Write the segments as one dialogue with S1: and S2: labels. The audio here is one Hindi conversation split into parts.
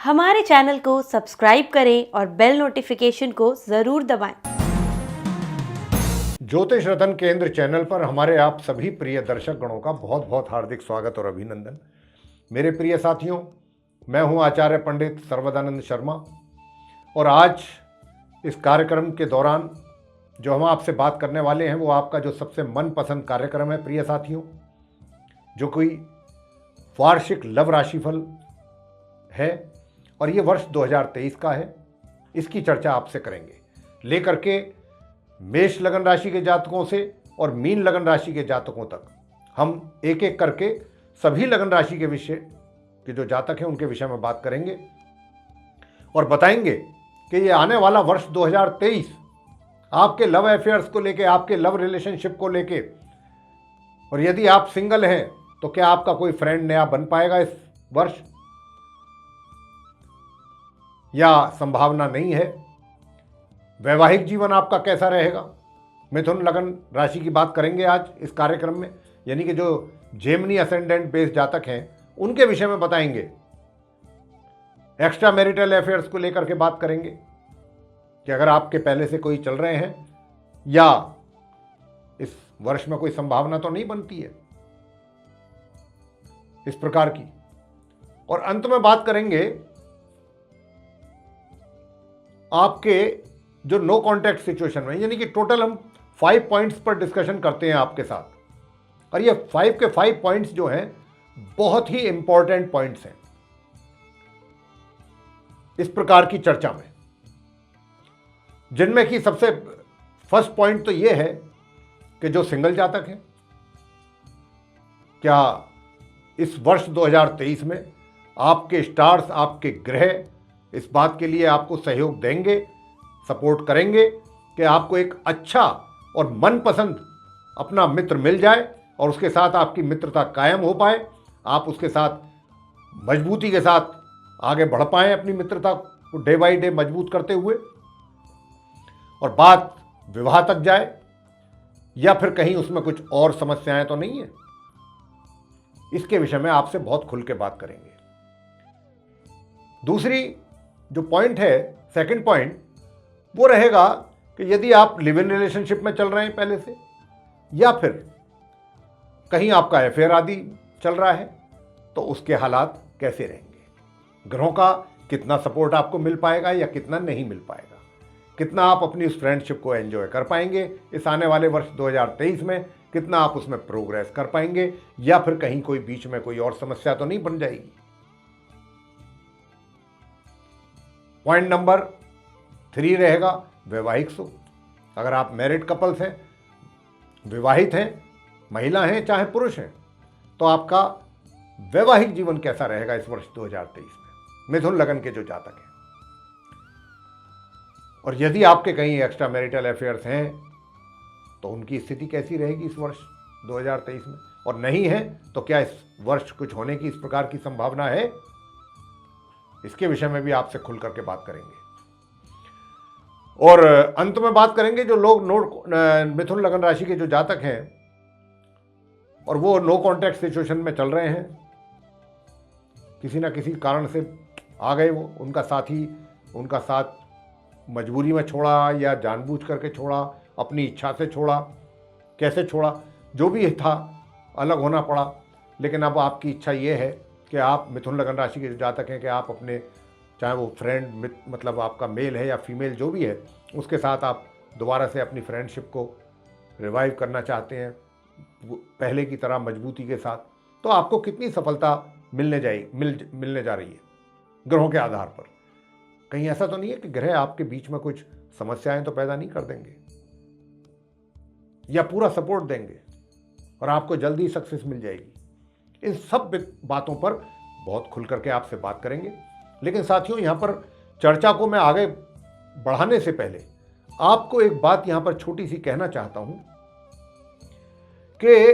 S1: हमारे चैनल को सब्सक्राइब करें और बेल नोटिफिकेशन को ज़रूर दबाएं।
S2: ज्योतिष रतन केंद्र चैनल पर हमारे आप सभी प्रिय दर्शक गणों का बहुत बहुत हार्दिक स्वागत और अभिनंदन। मेरे प्रिय साथियों, मैं हूं आचार्य पंडित सर्वदानंद शर्मा और आज इस कार्यक्रम के दौरान जो हम आपसे बात करने वाले हैं वो आपका जो सबसे मनपसंद कार्यक्रम है प्रिय साथियों, जो कोई वार्षिक लव राशिफल है और ये वर्ष 2023 का है। इसकी चर्चा आपसे करेंगे, लेकर के मेष लगन राशि के जातकों से और मीन लगन राशि के जातकों तक हम एक एक करके सभी लगन राशि के विषय के जो जातक हैं उनके विषय में बात करेंगे और बताएंगे कि ये आने वाला वर्ष 2023 आपके लव अफेयर्स को लेके, आपके लव रिलेशनशिप को लेके, और यदि आप सिंगल हैं तो क्या आपका कोई फ्रेंड नया बन पाएगा इस वर्ष या संभावना नहीं है। वैवाहिक जीवन आपका कैसा रहेगा। मिथुन लगन राशि की बात करेंगे आज इस कार्यक्रम में, यानी कि जो जेमिनी असेंडेंट बेस्ड जातक हैं उनके विषय में बताएंगे। एक्स्ट्रा मैरिटल अफेयर्स को लेकर के बात करेंगे कि अगर आपके पहले से कोई चल रहे हैं या इस वर्ष में कोई संभावना तो नहीं बनती है इस प्रकार की। और अंत में बात करेंगे आपके जो नो कॉन्टैक्ट सिचुएशन में, यानी कि टोटल हम 5 पॉइंट्स पर डिस्कशन करते हैं आपके साथ, और ये 5 के 5 पॉइंट्स जो हैं बहुत ही इंपॉर्टेंट पॉइंट्स हैं इस प्रकार की चर्चा में, जिनमें कि सबसे फर्स्ट पॉइंट तो ये है कि जो सिंगल जातक हैं, क्या इस वर्ष 2023 में आपके स्टार्स, आपके ग्रह इस बात के लिए आपको सहयोग देंगे, सपोर्ट करेंगे कि आपको एक अच्छा और मनपसंद अपना मित्र मिल जाए और उसके साथ आपकी मित्रता कायम हो पाए, आप उसके साथ मजबूती के साथ आगे बढ़ पाएं अपनी मित्रता को डे बाई डे मजबूत करते हुए, और बात विवाह तक जाए, या फिर कहीं उसमें कुछ और समस्याएं तो नहीं है। इसके विषय में आपसे बहुत खुल के बात करेंगे। दूसरी जो पॉइंट है, सेकंड पॉइंट, वो रहेगा कि यदि आप लिव इन रिलेशनशिप में चल रहे हैं पहले से, या फिर कहीं आपका अफेयर आदि चल रहा है, तो उसके हालात कैसे रहेंगे। ग्रहों का कितना सपोर्ट आपको मिल पाएगा या कितना नहीं मिल पाएगा, कितना आप अपनी उस फ्रेंडशिप को एंजॉय कर पाएंगे इस आने वाले वर्ष 2023 में, कितना आप उसमें प्रोग्रेस कर पाएंगे, या फिर कहीं कोई बीच में कोई और समस्या तो नहीं बन जाएगी। पॉइंट नंबर 3 रहेगा वैवाहिक सुख। अगर आप मैरिड कपल्स हैं, विवाहित हैं, महिला हैं चाहे पुरुष हैं, तो आपका वैवाहिक जीवन कैसा रहेगा इस वर्ष 2023 में, मिथुन लगन के जो जातक हैं। और यदि आपके कहीं एक्स्ट्रा मैरिटल अफेयर्स हैं तो उनकी स्थिति कैसी रहेगी इस वर्ष 2023 में, और नहीं है तो क्या इस वर्ष कुछ होने की इस प्रकार की संभावना है। इसके विषय में भी आपसे खुल करके बात करेंगे। और अंत में बात करेंगे जो लोग मिथुन लगन राशि के जो जातक हैं और वो नो कॉन्टैक्ट सिचुएशन में चल रहे हैं, किसी ना किसी कारण से आ गए, वो उनका साथी उनका साथ मजबूरी में छोड़ा या जानबूझ करके छोड़ा, अपनी इच्छा से छोड़ा, कैसे छोड़ा, जो भी था, अलग होना पड़ा। लेकिन अब आपकी इच्छा ये है कि आप मिथुन लगन राशि के जो जातक हैं कि आप अपने, चाहे वो फ्रेंड मतलब आपका मेल है या फीमेल जो भी है, उसके साथ आप दोबारा से अपनी फ्रेंडशिप को रिवाइव करना चाहते हैं पहले की तरह मजबूती के साथ, तो आपको कितनी सफलता मिलने जा रही है ग्रहों के आधार पर। कहीं ऐसा तो नहीं है कि ग्रह आपके बीच में कुछ समस्याएं तो पैदा नहीं कर देंगे, या पूरा सपोर्ट देंगे और आपको जल्दी सक्सेस मिल जाएगी। इन सब बातों पर बहुत खुल करके आपसे बात करेंगे। लेकिन साथियों, यहाँ पर चर्चा को मैं आगे बढ़ाने से पहले आपको एक बात यहाँ पर छोटी सी कहना चाहता हूँ कि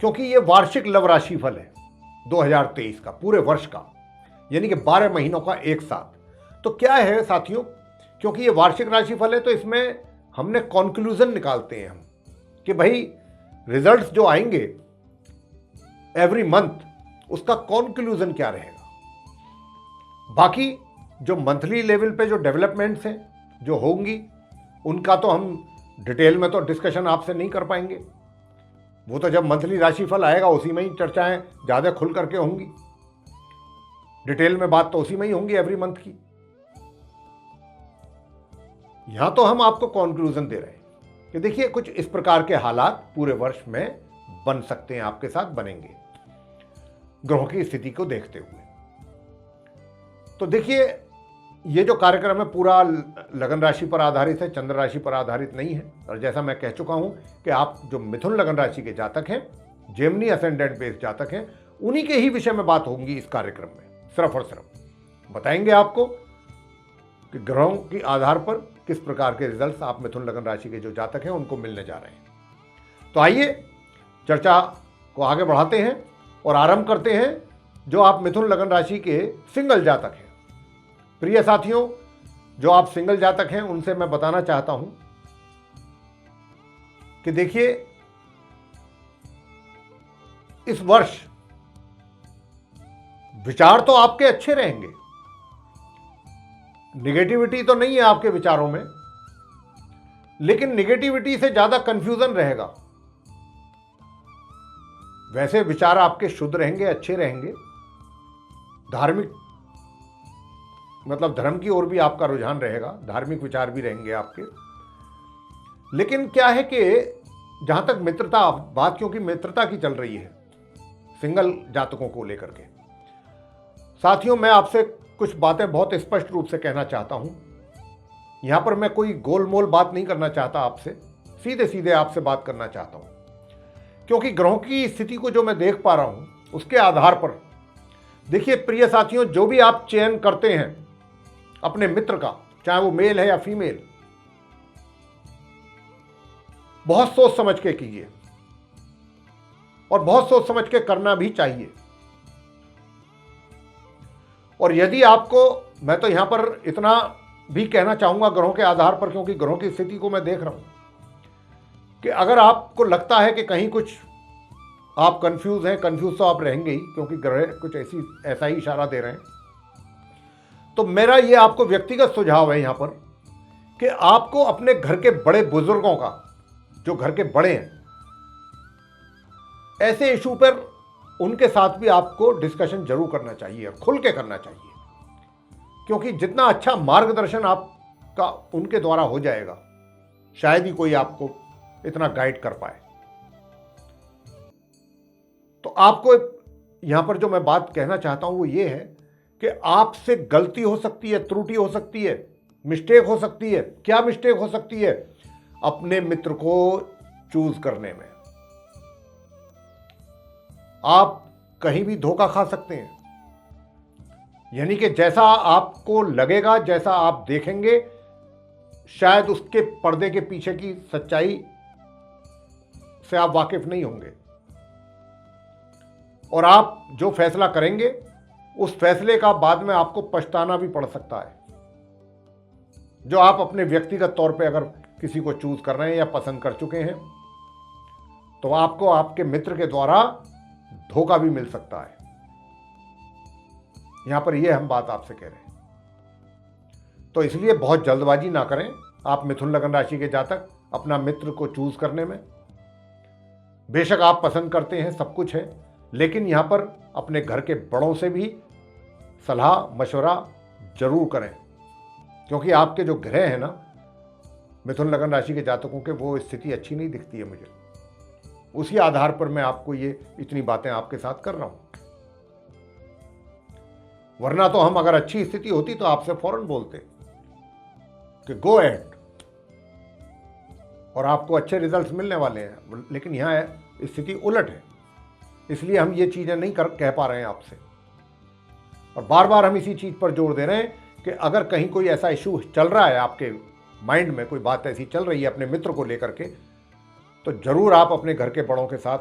S2: क्योंकि ये वार्षिक लव राशिफल है 2023 का, पूरे वर्ष का, यानी कि 12 महीनों का एक साथ, तो क्या है साथियों, क्योंकि ये वार्षिक राशिफल है तो इसमें हमने कॉन्क्लूजन निकालते हैं हम कि भाई रिजल्ट्स जो आएंगे एवरी मंथ, उसका कॉन्क्लूजन क्या रहेगा। बाकी जो मंथली लेवल पे जो डेवलपमेंट्स हैं जो होंगी उनका तो हम डिटेल में तो डिस्कशन आपसे नहीं कर पाएंगे। वो तो जब मंथली राशिफल आएगा उसी में ही चर्चाएं ज़्यादा खुल करके होंगी। डिटेल में बात तो उसी में ही होंगी एवरी मंथ की। यहां तो हम आपको कंक्लूजन दे रहे हैं कि देखिए कुछ इस प्रकार के हालात पूरे वर्ष में बन सकते हैं, आपके साथ बनेंगे ग्रहों की स्थिति को देखते हुए। तो देखिए ये जो कार्यक्रम है पूरा लगन राशि पर आधारित है, चंद्र राशि पर आधारित नहीं है। और जैसा मैं कह चुका हूं कि आप जो मिथुन लगन राशि के जातक हैं, जेमिनी असेंडेंट बेस्ड जातक हैं, उन्हीं के ही विषय में बात होगी इस कार्यक्रम में। सिर्फ और सिर्फ बताएंगे आपको कि ग्रहों के आधार पर किस प्रकार के रिजल्ट्स आप मिथुन लगन राशि के जो जातक हैं उनको मिलने जा रहे हैं। तो आइए चर्चा को आगे बढ़ाते हैं और आरंभ करते हैं जो आप मिथुन लगन राशि के सिंगल जातक हैं। प्रिय साथियों, जो आप सिंगल जातक हैं उनसे मैं बताना चाहता हूं कि देखिए इस वर्ष विचार तो आपके अच्छे रहेंगे, निगेटिविटी तो नहीं है आपके विचारों में, लेकिन निगेटिविटी से ज्यादा कंफ्यूजन रहेगा। वैसे विचार आपके शुद्ध रहेंगे, अच्छे रहेंगे, धार्मिक मतलब धर्म की ओर भी आपका रुझान रहेगा, धार्मिक विचार भी रहेंगे आपके। लेकिन क्या है कि जहां तक मित्रता बात, क्योंकि मित्रता की चल रही है सिंगल जातकों को लेकर के, साथियों मैं आपसे कुछ बातें बहुत स्पष्ट रूप से कहना चाहता हूं। यहां पर मैं कोई गोलमोल बात नहीं करना चाहता आपसे, सीधे सीधे आपसे बात करना चाहता हूं, क्योंकि ग्रहों की स्थिति को जो मैं देख पा रहा हूं उसके आधार पर देखिए प्रिय साथियों, जो भी आप चयन करते हैं अपने मित्र का, चाहे वो मेल है या फीमेल, बहुत सोच समझ के कीजिए और बहुत सोच समझ के करना भी चाहिए। और यदि आपको, मैं तो यहां पर इतना भी कहना चाहूंगा ग्रहों के आधार पर, क्योंकि ग्रहों की स्थिति को मैं देख रहा हूं कि अगर आपको लगता है कि कहीं कुछ आप कंफ्यूज हैं, कंफ्यूज तो आप रहेंगे ही क्योंकि ग्रह कुछ ऐसा ही इशारा दे रहे हैं, तो मेरा ये आपको व्यक्तिगत सुझाव है यहां पर कि आपको अपने घर के बड़े बुजुर्गों का, जो घर के बड़े हैं, ऐसे इशू पर उनके साथ भी आपको डिस्कशन जरूर करना चाहिए और खुल के करना चाहिए, क्योंकि जितना अच्छा मार्गदर्शन आपका उनके द्वारा हो जाएगा शायद ही कोई आपको इतना गाइड कर पाए। तो आपको यहां पर जो मैं बात कहना चाहता हूं वो ये है कि आपसे गलती हो सकती है, त्रुटि हो सकती है, मिस्टेक हो सकती है। क्या मिस्टेक हो सकती है? अपने मित्र को चूज करने में आप कहीं भी धोखा खा सकते हैं। यानी कि जैसा आपको लगेगा, जैसा आप देखेंगे, शायद उसके पर्दे के पीछे की सच्चाई से आप वाकिफ नहीं होंगे, और आप जो फैसला करेंगे उस फैसले का बाद में आपको पछताना भी पड़ सकता है। जो आप अपने व्यक्तिगत तौर पे अगर किसी को चूज कर रहे हैं या पसंद कर चुके हैं, तो आपको आपके मित्र के द्वारा धोखा भी मिल सकता है। यहां पर यह हम बात आपसे कह रहे हैं। तो इसलिए बहुत जल्दबाजी ना करें आप मिथुन लगन राशि के जातक अपना मित्र को चूज करने में। बेशक आप पसंद करते हैं, सब कुछ है, लेकिन यहां पर अपने घर के बड़ों से भी सलाह मशवरा जरूर करें, क्योंकि आपके जो ग्रह हैं ना मिथुन लगन राशि के जातकों के, वो स्थिति अच्छी नहीं दिखती है मुझे। उसी आधार पर मैं आपको ये इतनी बातें आपके साथ कर रहा हूं, वरना तो हम अगर अच्छी स्थिति होती तो आपसे फौरन बोलते कि गो अहेड, और आपको अच्छे रिजल्ट्स मिलने वाले हैं। लेकिन यहां स्थिति उलट है, इसलिए हम ये चीजें नहीं कह पा रहे हैं आपसे। और बार बार हम इसी चीज पर जोर दे रहे हैं कि अगर कहीं कोई ऐसा इशू चल रहा है, आपके माइंड में कोई बात ऐसी चल रही है अपने मित्र को लेकर के, तो जरूर आप अपने घर के बड़ों के साथ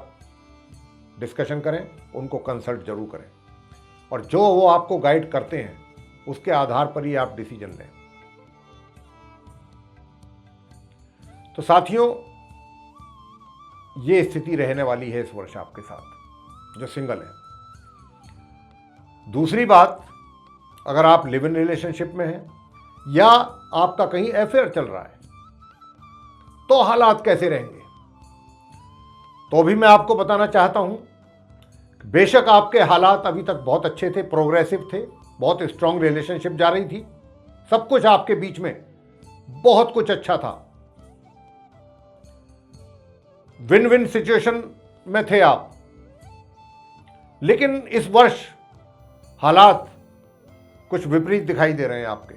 S2: डिस्कशन करें, उनको कंसल्ट जरूर करें, और जो वो आपको गाइड करते हैं उसके आधार पर ही आप डिसीजन लें। तो साथियों, ये स्थिति रहने वाली है इस वर्ष आपके साथ जो सिंगल है। दूसरी बात, अगर आप लिव इन रिलेशनशिप में हैं या आपका कहीं अफेयर चल रहा है, तो हालात कैसे रहेंगे, तो भी मैं आपको बताना चाहता हूं, बेशक आपके हालात अभी तक बहुत अच्छे थे, प्रोग्रेसिव थे, बहुत स्ट्रांग रिलेशनशिप जा रही थी, सब कुछ आपके बीच में बहुत कुछ अच्छा था, विन विन सिचुएशन में थे आप, लेकिन इस वर्ष हालात कुछ विपरीत दिखाई दे रहे हैं आपके।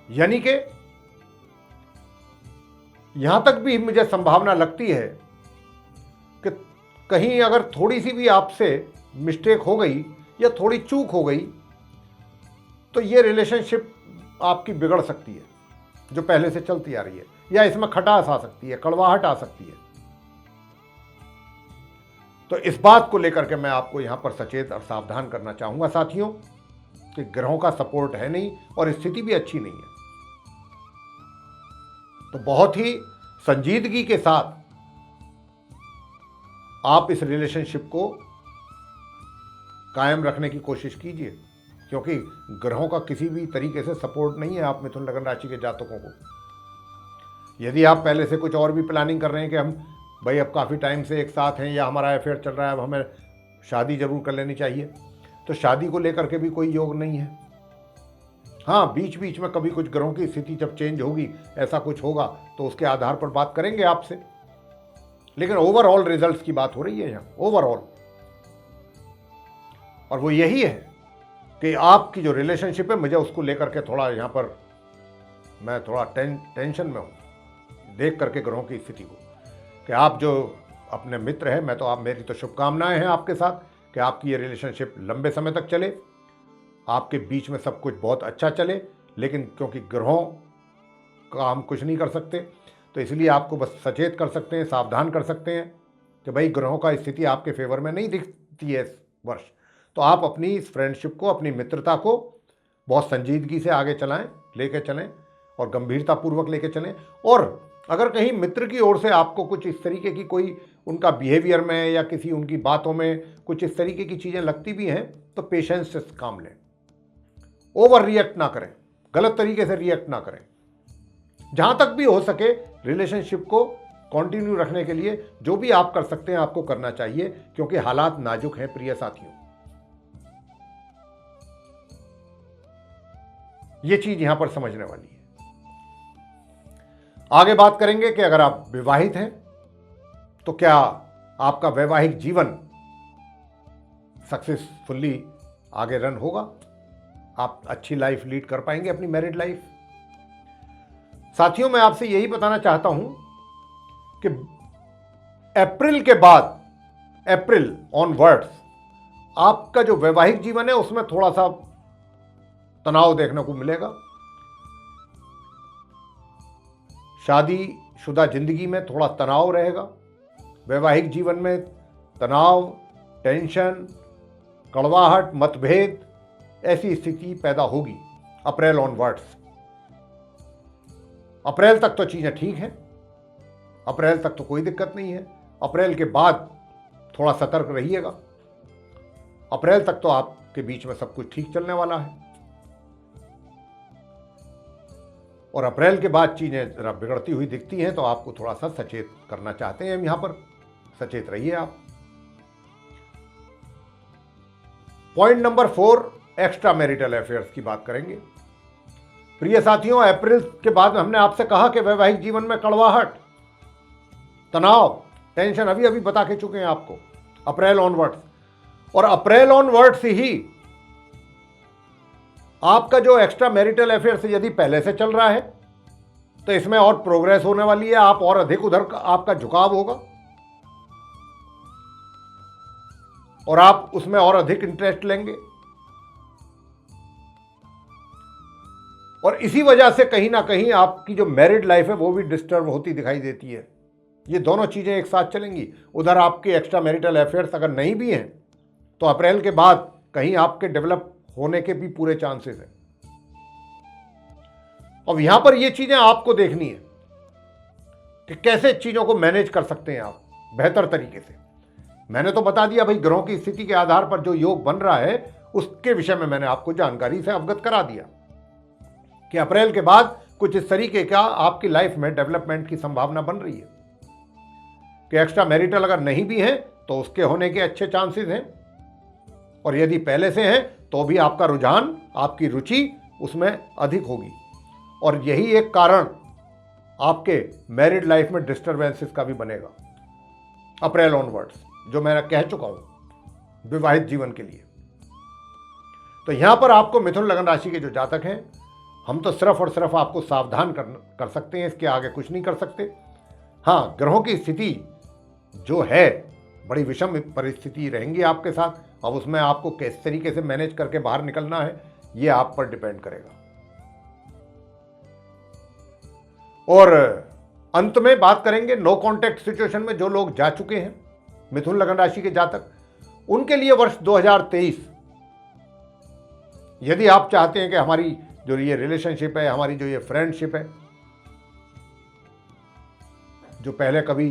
S2: यानी कि यहां तक भी मुझे संभावना लगती है कि कहीं अगर थोड़ी सी भी आपसे मिस्टेक हो गई या थोड़ी चूक हो गई तो ये रिलेशनशिप आपकी बिगड़ सकती है जो पहले से चलती आ रही है, या इसमें खटास आ सकती है, कड़वाहट आ सकती है। तो इस बात को लेकर के मैं आपको यहां पर सचेत और सावधान करना चाहूंगा साथियों कि ग्रहों का सपोर्ट है नहीं और स्थिति भी अच्छी नहीं है। तो बहुत ही संजीदगी के साथ आप इस रिलेशनशिप को कायम रखने की कोशिश कीजिए, क्योंकि ग्रहों का किसी भी तरीके से सपोर्ट नहीं है आप मिथुन लग्न राशि के जातकों को। यदि आप पहले से कुछ और भी प्लानिंग कर रहे हैं कि हम भाई अब काफ़ी टाइम से एक साथ हैं या हमारा अफेयर चल रहा है, अब हमें शादी जरूर कर लेनी चाहिए, तो शादी को लेकर के भी कोई योग नहीं है। हाँ, बीच बीच में कभी कुछ ग्रहों की स्थिति जब चेंज होगी, ऐसा कुछ होगा तो उसके आधार पर बात करेंगे आपसे, लेकिन ओवरऑल रिजल्ट्स की बात हो रही है यहाँ, ओवरऑल। और वो यही है कि आपकी जो रिलेशनशिप है, मुझे उसको लेकर के थोड़ा यहाँ पर मैं थोड़ा टेंशन में हूँ देख करके ग्रहों की स्थिति को, कि आप जो अपने मित्र हैं, मेरी तो शुभकामनाएं हैं आपके साथ कि आपकी ये रिलेशनशिप लंबे समय तक चले, आपके बीच में सब कुछ बहुत अच्छा चले, लेकिन क्योंकि ग्रहों का हम कुछ नहीं कर सकते, तो इसलिए आपको बस सचेत कर सकते हैं, सावधान कर सकते हैं कि भाई ग्रहों का स्थिति आपके फेवर में नहीं दिखती है इस वर्ष। तो आप अपनी इस फ्रेंडशिप को, अपनी मित्रता को बहुत संजीदगी से आगे चलाएं, लेके चलें और गंभीरतापूर्वक लेके चलें। और अगर कहीं मित्र की ओर से आपको कुछ इस तरीके की कोई उनका बिहेवियर में या किसी उनकी बातों में कुछ इस तरीके की चीज़ें लगती भी हैं, तो पेशेंस से काम लें, ओवर रिएक्ट ना करें, गलत तरीके से रिएक्ट ना करें। जहां तक भी हो सके रिलेशनशिप को कंटिन्यू रखने के लिए जो भी आप कर सकते हैं आपको करना चाहिए, क्योंकि हालात नाजुक हैं प्रिय साथियों। ये चीज यहां पर समझने वाली है। आगे बात करेंगे कि अगर आप विवाहित हैं तो क्या आपका वैवाहिक जीवन सक्सेसफुली आगे रन होगा, आप अच्छी लाइफ लीड कर पाएंगे, अपनी मैरिड लाइफ। साथियों, मैं आपसे यही बताना चाहता हूं कि अप्रैल के बाद, अप्रैल ऑनवर्ड्स आपका जो वैवाहिक जीवन है उसमें थोड़ा सा तनाव देखने को मिलेगा। शादीशुदा जिंदगी में थोड़ा तनाव रहेगा, वैवाहिक जीवन में तनाव, टेंशन, कड़वाहट, मतभेद, ऐसी स्थिति पैदा होगी अप्रैल ऑनवर्ड्स। अप्रैल तक तो चीजें ठीक हैं, अप्रैल तक तो कोई दिक्कत नहीं है। अप्रैल के बाद थोड़ा सतर्क रहिएगा। अप्रैल तक तो आपके बीच में सब कुछ ठीक चलने वाला है, और अप्रैल के बाद चीजें जरा बिगड़ती हुई दिखती हैं तो आपको थोड़ा सा सचेत करना चाहते हैं हम यहां पर। सचेत रहिए आप। Point number 4, extra marital affairs की बात करेंगे। प्रिय साथियों, अप्रैल के बाद हमने आपसे कहा कि वैवाहिक जीवन में कड़वाहट, तनाव, टेंशन अभी अभी बता के चुके हैं आपको, अप्रैल ऑनवर्ड्स। और अप्रैल ऑनवर्ड्स ही आपका जो एक्स्ट्रा मैरिटल अफेयर्स यदि पहले से चल रहा है तो इसमें और प्रोग्रेस होने वाली है, आप और अधिक उधर आपका झुकाव होगा और आप उसमें और अधिक इंटरेस्ट लेंगे, और इसी वजह से कहीं ना कहीं आपकी जो मैरिड लाइफ है वो भी डिस्टर्ब होती दिखाई देती है। ये दोनों चीजें एक साथ चलेंगी। उधर आपके एक्स्ट्रा मैरिटल अफेयर्स अगर नहीं भी हैं तो अप्रैल के बाद कहीं आपके डेवलप होने के भी पूरे चांसेस हैं। अब यहां पर ये चीजें आपको देखनी है कि कैसे चीजों को मैनेज कर सकते हैं आप बेहतर तरीके से। मैंने तो बता दिया भाई, ग्रहों की स्थिति के आधार पर जो योग बन रहा है उसके विषय में मैंने आपको जानकारी से अवगत करा दिया कि अप्रैल के बाद कुछ इस तरीके का आपकी लाइफ में डेवलपमेंट की संभावना बन रही है कि एक्स्ट्रा मैरिटल अगर नहीं भी है तो उसके होने के अच्छे चांसेस हैं, और यदि पहले से हैं तो भी आपका रुझान, आपकी रुचि उसमें अधिक होगी। और यही एक कारण आपके मैरिड लाइफ में डिस्टर्बेंसेस का भी बनेगा अप्रैल ऑनवर्ड्स, जो मैं कह चुका हूं विवाहित जीवन के लिए। तो यहां पर आपको मिथुन लगन राशि के जो जातक हैं, हम तो सिर्फ और सिर्फ आपको सावधान कर सकते हैं, इसके आगे कुछ नहीं कर सकते। हाँ, ग्रहों की स्थिति जो है बड़ी विषम परिस्थिति रहेंगी आपके साथ। अब उसमें आपको किस तरीके से मैनेज करके बाहर निकलना है ये आप पर डिपेंड करेगा। और अंत में बात करेंगे नो कॉन्टैक्ट सिचुएशन में जो लोग जा चुके हैं मिथुन लगन राशि के जातक, उनके लिए वर्ष 2023, यदि आप चाहते हैं कि हमारी जो ये रिलेशनशिप है, हमारी जो ये फ्रेंडशिप है जो पहले कभी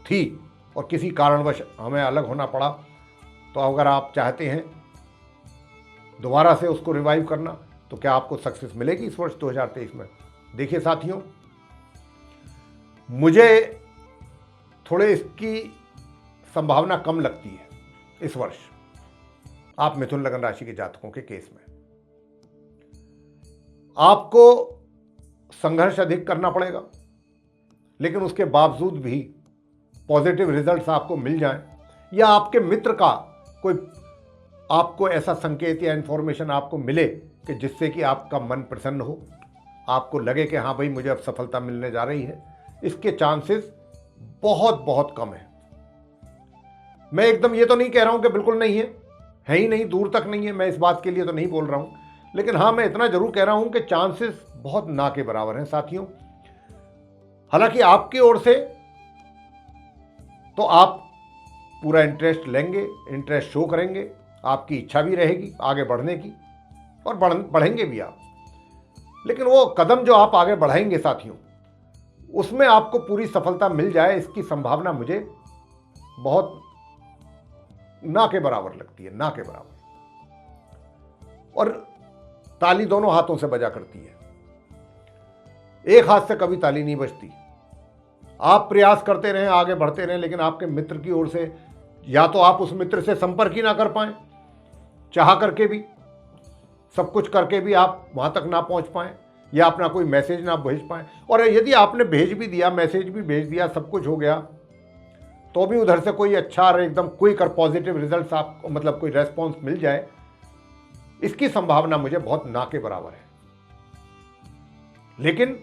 S2: थी और किसी कारणवश हमें अलग होना पड़ा, तो अगर आप चाहते हैं दोबारा से उसको रिवाइव करना, तो क्या आपको सक्सेस मिलेगी इस वर्ष 2023 में? देखिए साथियों, मुझे थोड़े इसकी संभावना कम लगती है इस वर्ष आप मिथुन लगन राशि के जातकों के केस में। आपको संघर्ष अधिक करना पड़ेगा, लेकिन उसके बावजूद भी पॉजिटिव रिजल्ट्स आपको मिल जाएं, या आपके मित्र का कोई आपको ऐसा संकेत या इंफॉर्मेशन आपको मिले कि जिससे कि आपका मन प्रसन्न हो, आपको लगे कि हाँ भाई मुझे अब सफलता मिलने जा रही है, इसके चांसेस बहुत बहुत कम है। मैं एकदम ये तो नहीं कह रहा हूं कि बिल्कुल नहीं है ही नहीं, दूर तक नहीं है, मैं इस बात के लिए तो नहीं बोल रहा हूं, लेकिन हाँ मैं इतना जरूर कह रहा हूं कि चांसेस बहुत ना के बराबर हैं साथियों। हालांकि आपकी ओर से तो आप पूरा इंटरेस्ट लेंगे, इंटरेस्ट शो करेंगे, आपकी इच्छा भी रहेगी आगे बढ़ने की, और बढ़ेंगे भी आप, लेकिन वो कदम जो आप आगे बढ़ाएंगे साथियों, उसमें आपको पूरी सफलता मिल जाए इसकी संभावना मुझे बहुत ना के बराबर लगती है, ना के बराबर। और ताली दोनों हाथों से बजा करती है, एक हाथ से कभी ताली नहीं बजती। आप प्रयास करते रहें, आगे बढ़ते रहें, लेकिन आपके मित्र की ओर से या तो आप उस मित्र से संपर्क ही ना कर पाएं, चाह करके भी, सब कुछ करके भी आप वहां तक ना पहुंच पाएं, या अपना कोई मैसेज ना भेज पाएं, और यदि आपने भेज भी दिया, मैसेज भी भेज दिया, सब कुछ हो गया, तो भी उधर से कोई अच्छा और एकदम क्विक और पॉजिटिव रिजल्ट्स आपको, मतलब कोई रेस्पॉन्स मिल जाए, इसकी संभावना मुझे बहुत ना के बराबर है। लेकिन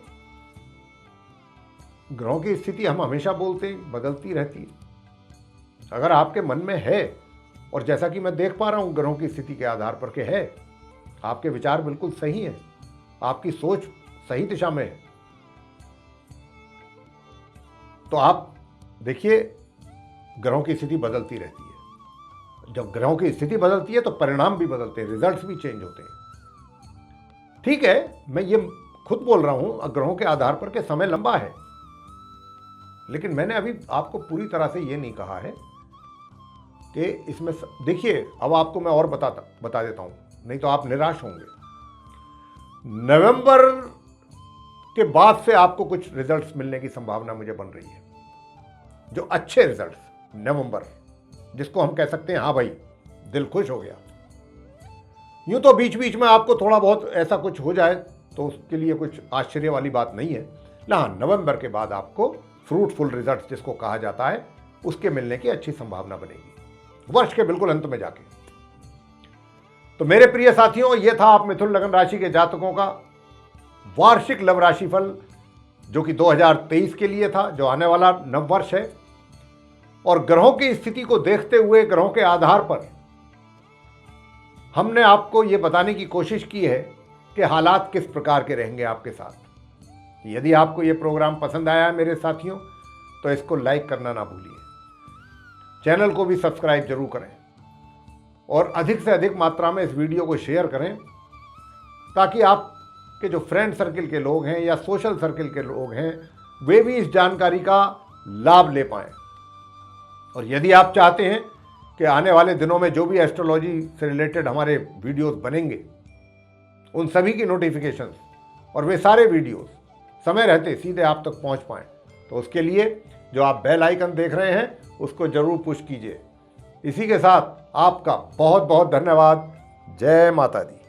S2: ग्रहों की स्थिति हम हमेशा बोलते हैं बदलती रहती है। अगर आपके मन में है, और जैसा कि मैं देख पा रहा हूं ग्रहों की स्थिति के आधार पर के है, आपके विचार बिल्कुल सही हैं, आपकी सोच सही दिशा में है, तो आप देखिए ग्रहों की स्थिति बदलती रहती है। जब ग्रहों की स्थिति बदलती है तो परिणाम भी बदलते हैं, रिजल्ट्स भी चेंज होते हैं। ठीक है, मैं ये खुद बोल रहा हूं ग्रहों के आधार पर के समय लंबा है, लेकिन मैंने अभी आपको पूरी तरह से ये नहीं कहा है कि इसमें देखिए, अब आपको मैं और बता देता हूं, नहीं तो आप निराश होंगे। नवंबर के बाद से आपको कुछ रिजल्ट्स मिलने की संभावना मुझे बन रही है, जो अच्छे रिजल्ट्स। नवंबर जिसको हम कह सकते हैं हाँ भाई दिल खुश हो गया। यूं तो बीच बीच में आपको थोड़ा बहुत ऐसा कुछ हो जाए तो उसके लिए कुछ आश्चर्य वाली बात नहीं है, हाँ नवंबर के बाद आपको फ्रूटफुल रिजल्ट्स जिसको कहा जाता है उसके मिलने की अच्छी संभावना बनेगी वर्ष के बिल्कुल अंत में जाके। तो मेरे प्रिय साथियों, ये था आप मिथुन लगन राशि के जातकों का वार्षिक लव राशिफल, जो कि 2023 के लिए था, जो आने वाला नव वर्ष है। और ग्रहों की स्थिति को देखते हुए, ग्रहों के आधार पर हमने आपको ये बताने की कोशिश की है कि हालात किस प्रकार के रहेंगे आपके साथ। यदि आपको ये प्रोग्राम पसंद आया है मेरे साथियों, तो इसको लाइक करना ना भूलिए, चैनल को भी सब्सक्राइब जरूर करें, और अधिक से अधिक मात्रा में इस वीडियो को शेयर करें, ताकि आपके जो फ्रेंड सर्किल के लोग हैं या सोशल सर्किल के लोग हैं वे भी इस जानकारी का लाभ ले पाएं। और यदि आप चाहते हैं कि आने वाले दिनों में जो भी एस्ट्रोलॉजी से रिलेटेड हमारे वीडियोस बनेंगे उन सभी की नोटिफिकेशंस और वे सारे वीडियोस समय रहते सीधे आप तक पहुंच पाएँ। तो उसके लिए जो आप बेल आइकन देख रहे हैं उसको जरूर पुश कीजिए। इसी के साथ आपका बहुत बहुत धन्यवाद। जय माता दी।